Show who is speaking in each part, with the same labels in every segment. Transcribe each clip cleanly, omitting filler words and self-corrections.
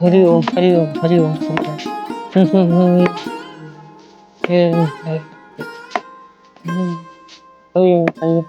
Speaker 1: हरि ओम हरि ओम हरि ओम हरि ओम।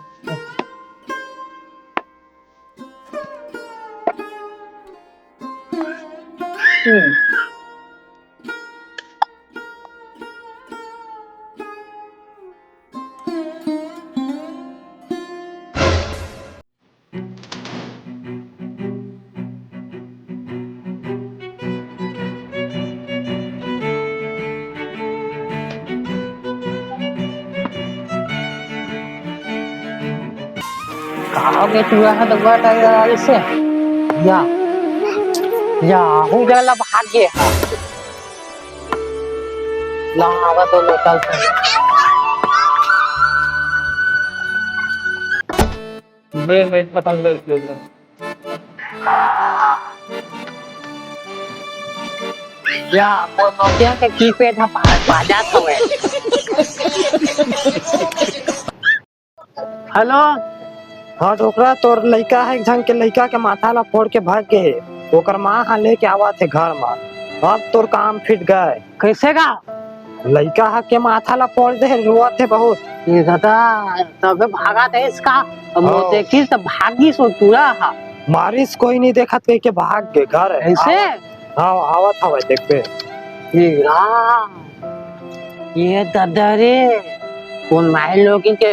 Speaker 1: Kalau gitu ya ada gua dari Alice ya ya aku gala bahagia lah apa tuh lokal wait पता लग ya Nokia के keypad था बाजा था वे hello.
Speaker 2: हाँ डोकरा तोर लइका है एक झन के लइका के माथा ला फोड़ के भाग गए ओकर माँ हाँ लेके आवा थे घर में अब तोर काम फिट गए
Speaker 1: कैसे का
Speaker 2: लइका हा के माथा ला फोड़ दे रोआ थे बहुत
Speaker 1: ये दादा तबे भागा था इसका अब वो देखी तो भागी सो पूरा हा
Speaker 2: मारिस कोई नहीं देखत कह के भाग गए घर
Speaker 1: ऐसे
Speaker 2: हाँ आवा था भाई देख पे
Speaker 1: ये दादा रे कौन माय लोग के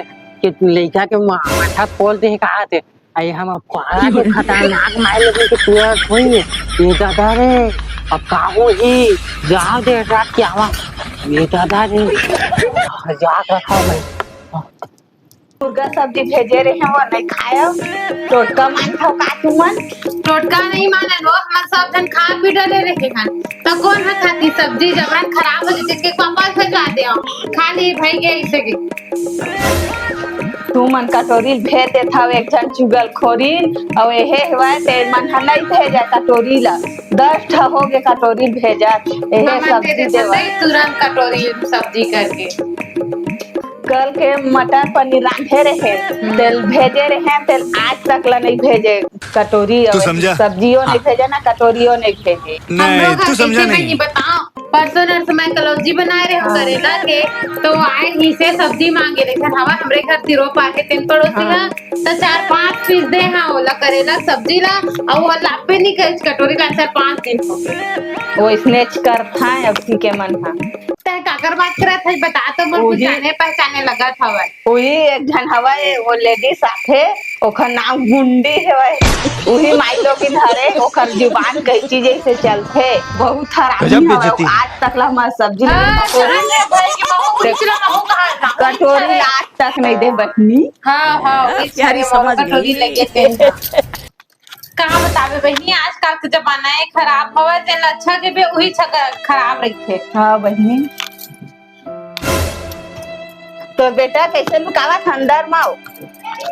Speaker 1: लइका के माथा फोड़ दे कहा थे आई हम पारा के खतरनाक माय लोग के पूरा खोई ये दादा रे अब काहू ही जाओ दे रात की आवाज ये दादा रे जाग रखा मैं
Speaker 3: मुर्गा सब्जी भेजे रहे हैं वो नहीं खाया टोटका मान खाओ का तुमन
Speaker 4: टोटका नहीं माने लो हम सब जन खा पी डरे रहे खान तो कौन है खाती सब्जी जबरन खराब हो जते के वापस भेजा दे खा ली भाई के ऐसे के
Speaker 3: तुमन कटोरी भेज दे था एक जन चुगल खोरीन और एहे हुआ ते मन नहीं भेजा कटोरी ला 10 हो गए कटोरी भेजा एहे सब्जी देवा
Speaker 4: तुरंत कटोरी सब्जी करके
Speaker 3: कल के मटर पनीर रांधे रहे तेल भेजे रहे तेल आज तक ला नहीं भेजे कटोरी और सब्जियों नहीं भेजे ना कटोरियों नहीं भेजे
Speaker 4: नहीं तू समझा नहीं बताओ परसों नर्स मैं कलौजी बना रहे हो करेला के तो आए ही से सब्जी मांगे रहे हवा हमरे घर तिरो पाके तीन पड़ोसी ला तो 4-5 पीस दे हां ओला करेला सब्जी ला और वो लापे नहीं कर कटोरी ला 4-5 दिन हो गए
Speaker 3: वो स्नेच कर था अब की के मन था
Speaker 4: तय काकर बात करत है बता तो मन जाने पहचाने लगा था
Speaker 3: वही एक जन हवा वो लेडी साथे ओकर नाम गुंडी है वही माई लोग धरे ओकर जुबान कैची जैसे चलते बहुत खराब आज तक ला हमार सब्जी कटोरी आज तक नहीं दे बटनी
Speaker 4: हां यारी समझ गई लगे थे कहां बतावे बहनी आजकल के जमाना है खराब होवे ते अच्छा के भी वही खराब रखे
Speaker 3: हां बहनी तो बेटा कैसे लुकावा अंदर माओ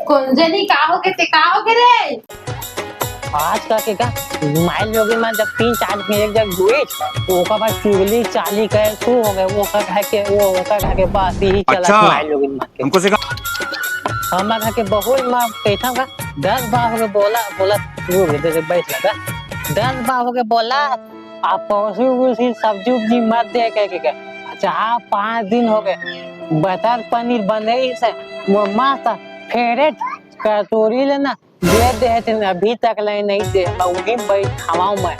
Speaker 4: कौन जनी का हो के रे
Speaker 1: आज का के का माइल लोगे में जब 3-4 में एक जगह हुई तो ओका बाद चुगली चाली कर शुरू हो गए वो का कह के वो का कह के बात ही चला माइल लोगे में
Speaker 5: हमको सिखा
Speaker 1: हम कह के बहुत मां कहता का 10 बार हो बोला वो इधर बैठ लगा 10 बार हो के बोला आप परोसी सब्जी उब्जी मत दे के अच्छा 5 दिन हो गए बटर पनीर बने से वो मस्त फेवरेट कटोरी लेना दे दे अभी तक नहीं दे मैं बैठ खावाऊ मैं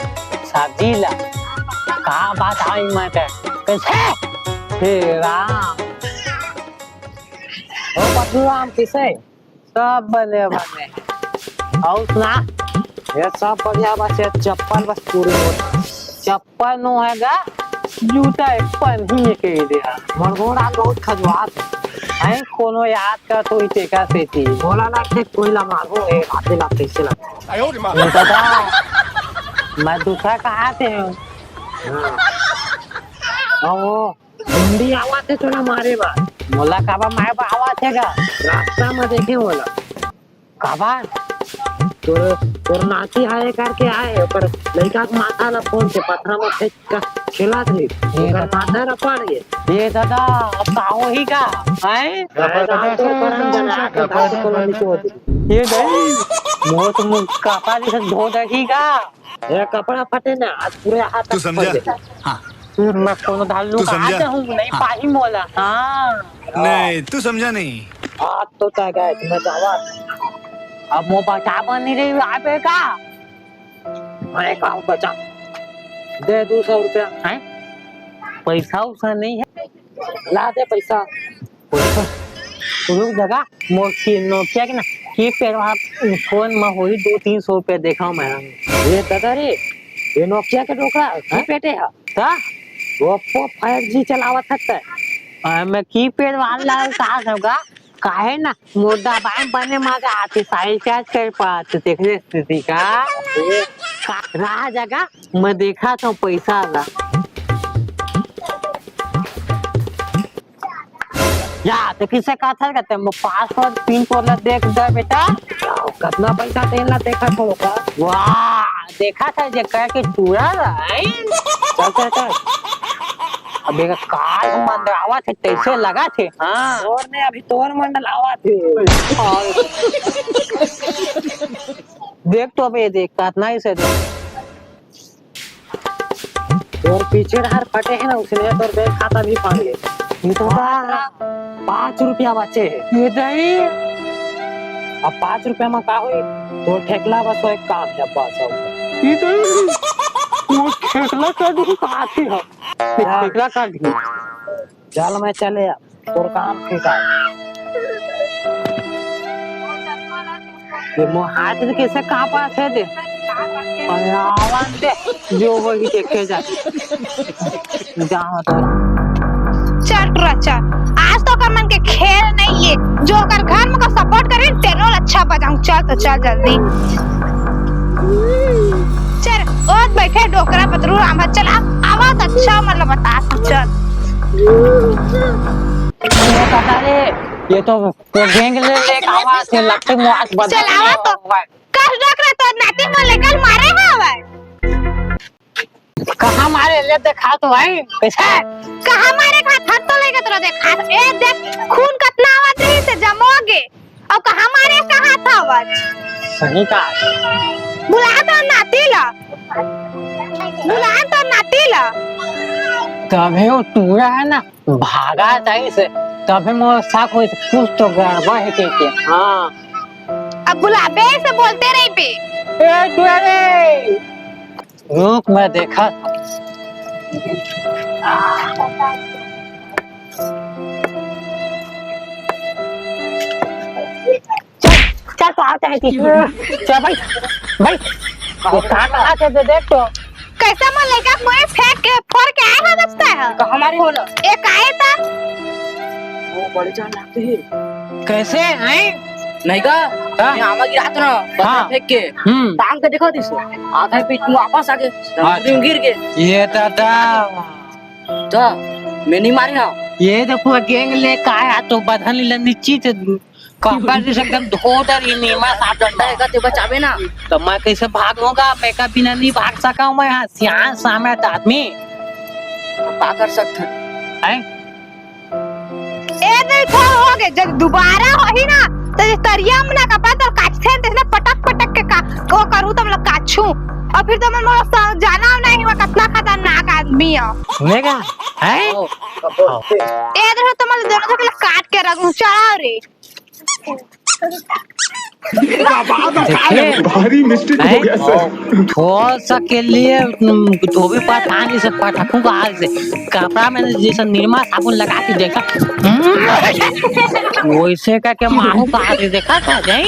Speaker 1: सब्जी ला कहा बात आई मैं कैसे हे राम ओ पतलूराम किसे सब बने और सुना ये सब बढ़िया बस ये चप्पल बस पूरी चप्पल नो हैगा जूता पन ही के दिया मरघोड़ा बहुत खजवात है कोनो याद का तो इते का सेती बोला ना के कोयला मारो ए हाथे ला कैसे लगता आयो रे मां मैं दूसरा कहां से हूं ओ हिंदी आवाज तो ना मारे बा मोला काबा माय बा आवाज है का रास्ता में देखे बोला काबा तोर नाती आए करके आए पर लड़का के माथा ला फोन से पथरा में फेंक का खेला थे ओकर माथा रा पड़ गए ये दादा अब काहो ही का है ये नहीं मोत मुंह कापा दिस धो दही का
Speaker 2: ये कपड़ा फटे ना आज पूरे हाथ
Speaker 5: तू
Speaker 2: तक
Speaker 5: समझा?
Speaker 2: फट गए।
Speaker 5: हाँ
Speaker 1: मैं कोनो धालू
Speaker 5: तू
Speaker 1: का
Speaker 5: समझा?
Speaker 1: आते हूँ नहीं
Speaker 5: हाँ।
Speaker 1: पाही मोला हाँ
Speaker 5: नहीं तू समझा नहीं।
Speaker 2: हाथ तो तय गए तुम्हें जावा
Speaker 1: अब मो बचा नहीं रही आप का
Speaker 2: मैं काम बचा दे 200 रुपया
Speaker 1: हैं पैसा उसा नहीं है
Speaker 2: ला दे पैसा
Speaker 1: रुक जगह नोकिया के ना की पेड़ वहाँ फोन में हुई 200-300 रुपया देखा मैं
Speaker 2: ये दादा रे ये नोकिया के डोकरा की पेटे है
Speaker 1: का
Speaker 2: ओप्पो 5G चलावत है
Speaker 1: मैं की पेड़ वाला कहा होगा काहे ना मोटा बाएं बने मागा आते साइल चार्ज कर पाते देखने स्थिति का रहा जगह मैं देखा था पैसा ला या तो किसे कहा था कहते हैं पासवर्ड पिन कोड देख दे बेटा
Speaker 2: कितना पैसा देना देखा था लोग
Speaker 1: वाह देखा था जे कह के चूड़ा है
Speaker 2: चल चल चल
Speaker 1: अबे का कार मंडरावा थे कैसे लगा थे हाँ
Speaker 2: और ने अभी तोर मंडल आवा थे
Speaker 1: देख तो अबे देख कितना ही से देख
Speaker 2: तोर पीछे हार फटे है ना उसने तोर बैंक खाता भी पान गए
Speaker 1: ये तो
Speaker 2: 5 रुपया बचे है
Speaker 1: ये दही
Speaker 2: अब 5 रुपया में का हुई तो ठेकला बस एक काम है बस
Speaker 1: ये तो वो ठेकला कर दी कहाँ थी हम ठेकला कर दी
Speaker 2: चल मैं चले अब तोर काम ठेका
Speaker 1: ये मो हाथ में कैसे कहाँ पास है दे आवाज दे जो वही देखे जा जहाँ तो
Speaker 6: चल रचा आज तो कर मन के खेल नहीं है जो कर घर में को सपोर्ट करे तेरो अच्छा बजाऊं चल तो चल जल्दी चल और बैठे डोकरा पतरू रामा चला आवाज अच्छा मतलब बता तू चल
Speaker 1: ये पता रे ये तो गैंग ले आवाज से लगते मुआज बदल
Speaker 6: चल आवा तो कल डोकरा तो नाती में लेकर मारे हवा
Speaker 1: कहाँ मारे ले देखा तो भाई कैसा
Speaker 6: कहां मारे का हाथ तो लेके तोरा देखा ए देख खून कितना आवाज रही से जमोगे और कहां मारे का हाथ आवाज
Speaker 1: सही का
Speaker 6: बुला तो नाती ला बुला तो नाती ला
Speaker 1: तभी वो टूरा है ना भागा चाहिए से तभी मोर साख हुई कुछ तो गड़बड़ है के हाँ
Speaker 6: अब बुलाबे से बोलते रही पे
Speaker 1: ए टूरे रुक मैं देखा चल तो आता है चल भाई भाई ये कहाँ से देख तो
Speaker 6: कैसा मन लगा मोए फेंक के फोड़ के आया बचता है
Speaker 1: हमारी होला
Speaker 6: एक आए था
Speaker 2: वो बड़ी जान लगती है
Speaker 1: कैसे हैं
Speaker 7: नहीं का मैं आमा गिरा था ना
Speaker 1: हाँ।
Speaker 7: फेंक के टांग के देखो दिस आधा पीठ में वापस आ गए गिर गए
Speaker 1: ये दादा
Speaker 7: तो मैं नहीं मारी हाँ
Speaker 1: ये देखो गैंग लेकर आया तो बधन ले निश्चित कपड़ा से एकदम धोदर ही नीमा साफ डंडा
Speaker 7: रहेगा ते बचावे ना
Speaker 1: तो मैं कैसे भागूंगा मैं का बिना नहीं भाग सका हूँ मैं सियान सामने आदमी
Speaker 7: पा कर सकते
Speaker 1: है
Speaker 6: ए देखो हो गए जब दोबारा होही ना तो ये तरिया में ना कपड़ा तो काटते हैं तो पटक पटक के का को करूँ तो मतलब काछू और फिर तो मैं मोरा जाना नहीं हुआ कितना खतरनाक आदमी है
Speaker 1: सुनेगा है
Speaker 6: ए देखो तो मतलब दोनों से काट के रखूं चढ़ाओ रे
Speaker 8: भारी मिस्टेक हो गया सर।
Speaker 1: थोड़ा सा के लिए धोबी पानी से पटाखों का हाल से कपड़ा में जैसा निरमा साबुन लगा के देखा वैसे का क्या माहू का हाथ देखा था जाई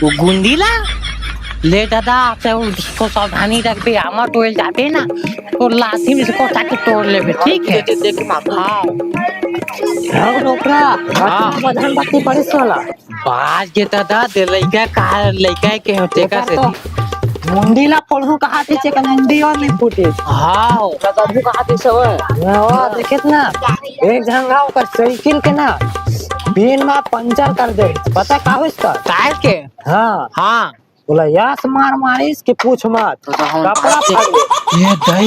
Speaker 1: वो गुंडीला ले दादा आपसे उसको सावधानी रख भी आमा टोल जाते ना तो लाठी में इसको ताकि तोड़ ले ठीक है देख हाँ
Speaker 2: डोकरा
Speaker 1: हाँ।
Speaker 2: बधन बाती बड़ी सोला
Speaker 1: बाज के दादा दे लइका का लइका के होते का से
Speaker 2: मुंडी ला पढ़ू कहा थे के मुंडी और नहीं फूटे
Speaker 1: हाँ
Speaker 7: कदम का हाथ से है
Speaker 2: वो देखे ना एक झंगाव का साइकिल के ना बीन में पंचर कर दे पता का हो इसका
Speaker 1: टायर के
Speaker 2: हाँ
Speaker 1: हाँ
Speaker 2: बोला यस मार मारिस के पूछ मत कपड़ा फट गया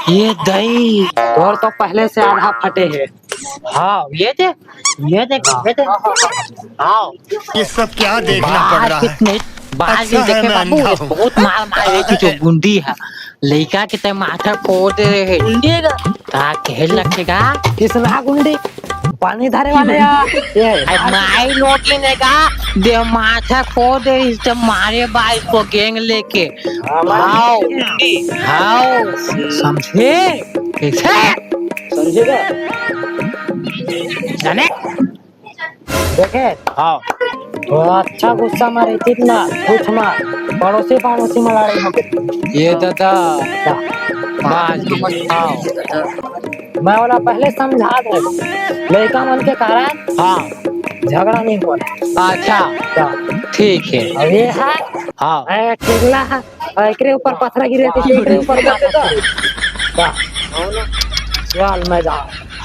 Speaker 1: ये दही
Speaker 2: तोर तो पहले से आधा फटे है
Speaker 1: हाँ ये देख हाँ
Speaker 5: ये सब क्या देखना पड़ रहा है।
Speaker 1: कितने बाहर
Speaker 5: अच्छा
Speaker 1: देखे
Speaker 5: है, मैं
Speaker 1: बाबू
Speaker 5: अंधा
Speaker 1: ये
Speaker 5: हूँ।
Speaker 1: बहुत मार मारे की जो गुंडी है लड़का के ते माथा फोड़ दे रहे
Speaker 7: गुंडीगा
Speaker 1: ता खेल रखेगा
Speaker 2: किसना गुंडी पानी धारे वाले या ये
Speaker 1: माई लोटी ने कहा दे माथा फोड़ दे इससे मारे बाई को गैंग लेके हाओ हाओ समझे कैसे
Speaker 7: समझेगा
Speaker 1: जाने
Speaker 2: देखे
Speaker 1: हाँ
Speaker 2: तो अच्छा गुस्सा मारे कितना कुछ मार पड़ोसी में लड़ाई होगी
Speaker 1: ये दादा बाज हाँ
Speaker 2: मैं वाला पहले समझा दे लड़का मन के कारण
Speaker 1: हाँ
Speaker 2: झगड़ा नहीं हो रहा
Speaker 1: अच्छा ठीक है
Speaker 2: अब ये है
Speaker 1: हाँ
Speaker 2: केरला है एकरे ऊपर पत्थर गिरे थे एकरे ऊपर चल मैं जा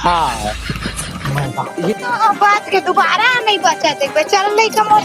Speaker 1: हाँ
Speaker 6: बात के दोबारा नहीं बचा थे चल लइका मोर